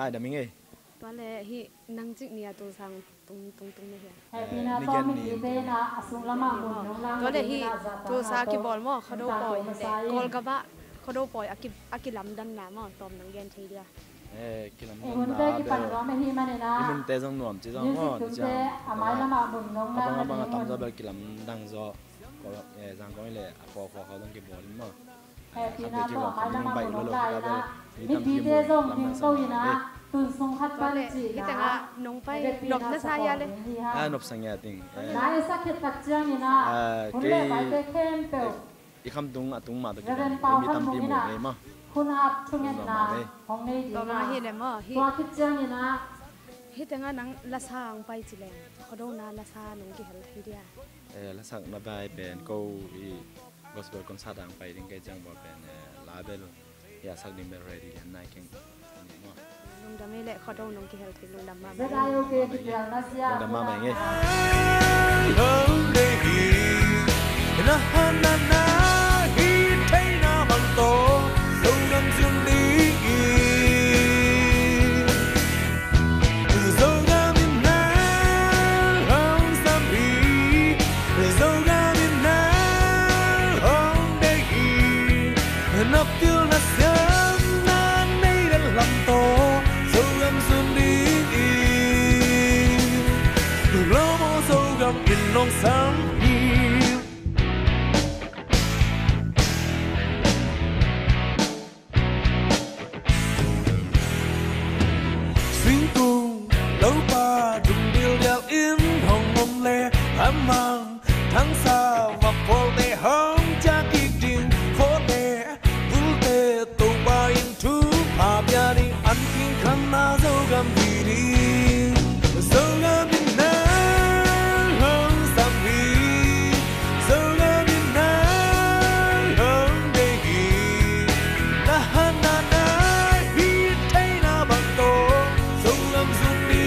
ai đam ngheตัวเล่ฮีนังจิกเนี่ยตัวสังตรงนี่เหรอ Happy na to mi ki te na asung lama mun nong lang ตัวเล่ฮีตัวสากิบอลมั่วเขาดูปล่อยแต่กอลกะบะเขาดูปล่อยอากิลำดันหนามั่วตอมนังเย็นทีเดียวกินน้ำ mun te ki pan ro me hi ma ne na มันเตะจังหน่วมจีจังว่าจีจัง amai lama mun nong lang บางตำจะแบบกินน้ำดังจอก็จังก็ไม่เลยพอเขาต้องเก็บบอลมั่ง Happy na to amai lama mun nong lai na mi bi te zong king to ina tun sung khat ตัว ban เล่ chi ที่แต่ง na นงไปดอกจะสายเลย นบสังเกตติง na esa khet tak chiang ina hun le bai te khem pe อีคำตุงตุงมาตะกี้ Reven pau มี han ตำ mu ปีหม ina ดเลยมั้ง hun ap thungen na hong nei di ต่อมา na เห็นเลยมั่วฮี to khet chiang ina ที่แต่งนังละซางไปจิเลงเขาดูนาละซานงกี่เฮลทีเดีย แล้วสักมาได้เป็นกูอีกอสเบอร์คอนซัลท์ไปถึงแกจังบอกเป็นลาเบลอยากสักดิมเบอร์เรดี้ยันนายเก่งนี่มั้ง ลุงดำไม่เละเขาดูนงกี่เฮลทีลุงดำมา ve ga yo ke ki piang na sia ดำมาไหมไง na na na hi thấy na bằng to sâu ngâm dương đi dâu ga miền Nam hồng sam đi dâu ga miền Nam hồng đây nắp tiêu na sớm na nay đã làm to sâu ngâm dương đi lo mô sâu ngâm in lòng sam mang tháng xa và phố tê hông cha kịch đình phố tê vũ tê tụ ba yên chú hà bia đi ăn kinh khăn na dâu gam đi đi dâu gam đi na hông sam đi dâu gam đi na hông đề ghi na na na hi thấy na bằng tô dâu gam dung đi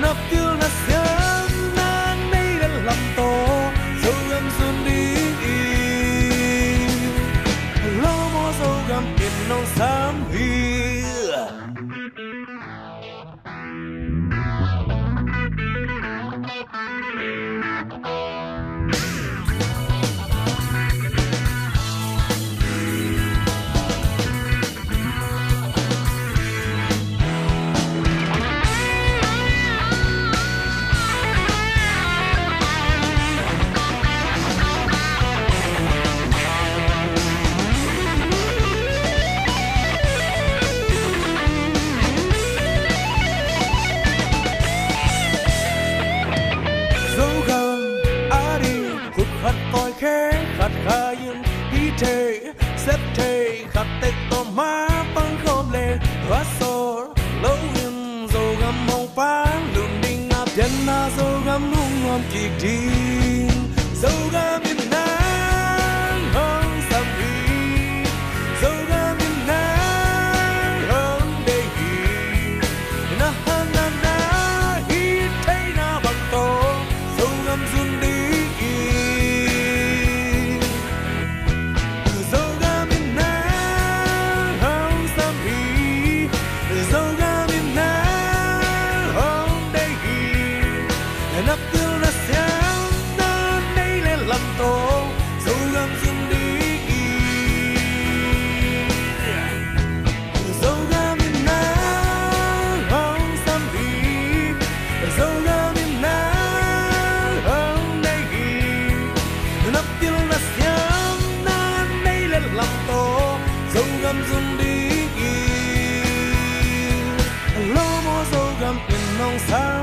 nắp tiêu na sớm na nay đã làm to dâu gam xuân đi lo mô dâu gam tiền nông xám hi khát khá yên đi thề xếp thề khát tết to má băng không lên hóa sổ lâu yên dầu găm mong phá lùn đinh áp chân na dầu găm nung ngon kịch đi dầu găm yên nắng hông sam đi dầu găm yên nắng hông đề ghi na na na hi thấy na bằng to dầu găm dương đi nắp tiêu na sáng na nay lên làm tổ dâu gam dương đi dâu gam miền Nam hồng sam đi dâu gam miền Nam hồng đây nắp tiêu na sáng na nay lên làm tổ dâu gam dương đi lo mô dâu gam miền nông xa